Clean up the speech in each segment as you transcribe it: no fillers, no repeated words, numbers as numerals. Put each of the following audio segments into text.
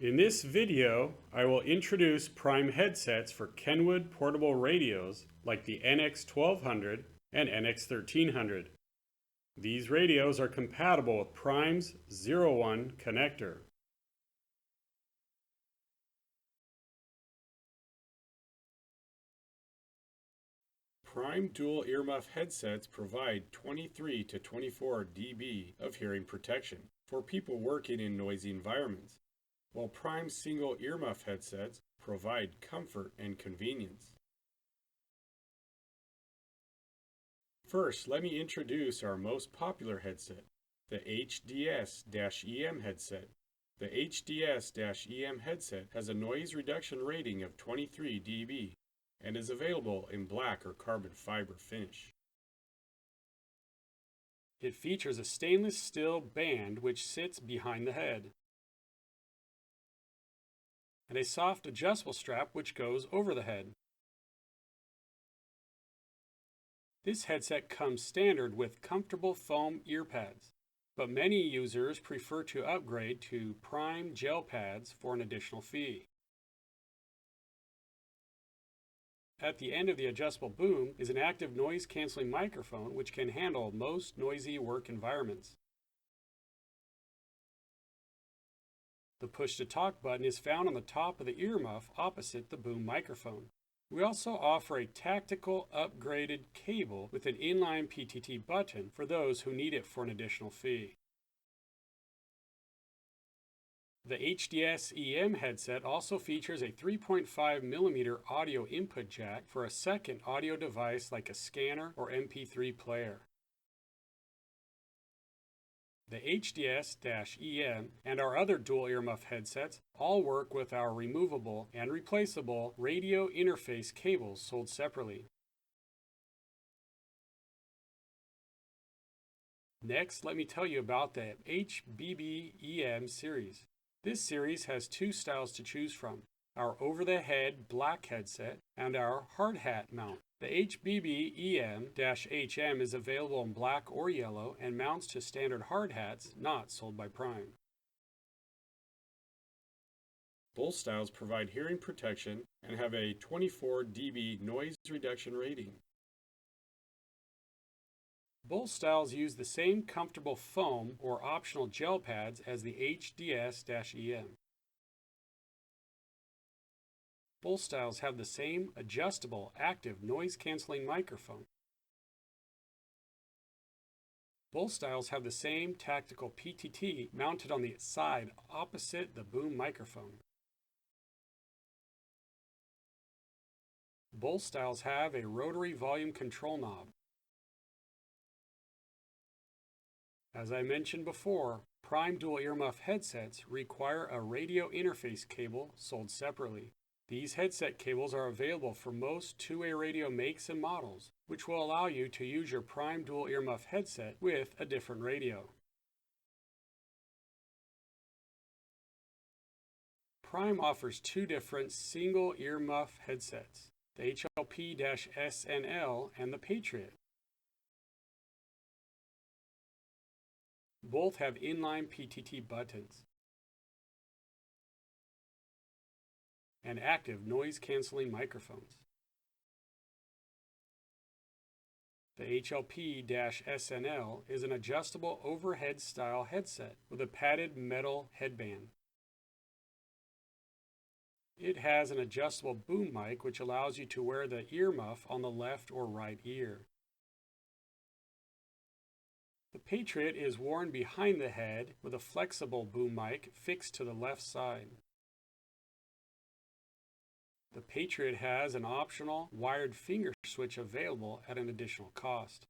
In this video, I will introduce PRYME headsets for Kenwood portable radios like the NX1200 and NX1300. These radios are compatible with PRYME's 01 connector. PRYME dual earmuff headsets provide 23 to 24 dB of hearing protection for people working in noisy environments, while PRYME single earmuff headsets provide comfort and convenience. First, let me introduce our most popular headset, the HDSEM Headset. The HDSEM Headset has a noise reduction rating of 23 dB and is available in black or carbon fiber finish. It features a stainless steel band which sits behind the head, and a soft adjustable strap which goes over the head. This headset comes standard with comfortable foam ear pads, but many users prefer to upgrade to PRYME gel pads for an additional fee. At the end of the adjustable boom is an active noise-canceling microphone which can handle most noisy work environments. The push-to-talk button is found on the top of the earmuff opposite the boom microphone. We also offer a tactical upgraded cable with an inline PTT button for those who need it for an additional fee. The HDSEM headset also features a 3.5mm audio input jack for a second audio device like a scanner or MP3 player. The HDS-EM and our other dual earmuff headsets all work with our removable and replaceable radio interface cables sold separately. Next, let me tell you about the HBEM series. This series has two styles to choose from: our over-the-head black headset and our hard hat mount. The HBEM-HM is available in black or yellow and mounts to standard hard hats not sold by PRYME. Both styles provide hearing protection and have a 24 dB noise reduction rating. Both styles use the same comfortable foam or optional gel pads as the HDS-EM. Both styles have the same adjustable active noise-canceling microphone. Both styles have the same tactical PTT mounted on the side opposite the boom microphone. Both styles have a rotary volume control knob. As I mentioned before, PRYME dual earmuff headsets require a radio interface cable sold separately. These headset cables are available for most two-way radio makes and models, which will allow you to use your PRYME dual earmuff headset with a different radio. PRYME offers two different single earmuff headsets, the HLP-SNL and the Patriot. Both have inline PTT buttons and active noise-canceling microphones. The HLP-SNL is an adjustable overhead style headset with a padded metal headband. It has an adjustable boom mic which allows you to wear the earmuff on the left or right ear. The Patriot is worn behind the head with a flexible boom mic fixed to the left side. The Patriot has an optional wired finger switch available at an additional cost.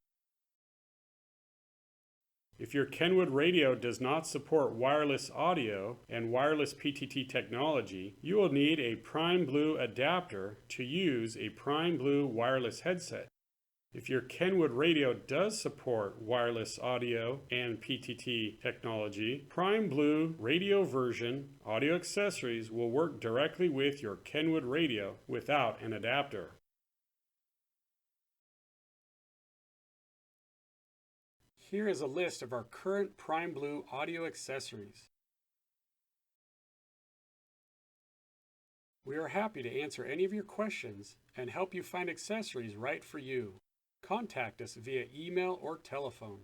If your Kenwood radio does not support wireless audio and wireless PTT technology, you will need a PRYME Blue adapter to use a PRYME Blue wireless headset. If your Kenwood radio does support wireless audio and PTT technology, PRYME Blue radio version audio accessories will work directly with your Kenwood radio without an adapter. Here is a list of our current PRYME Blue audio accessories. We are happy to answer any of your questions and help you find accessories right for you. Contact us via email or telephone.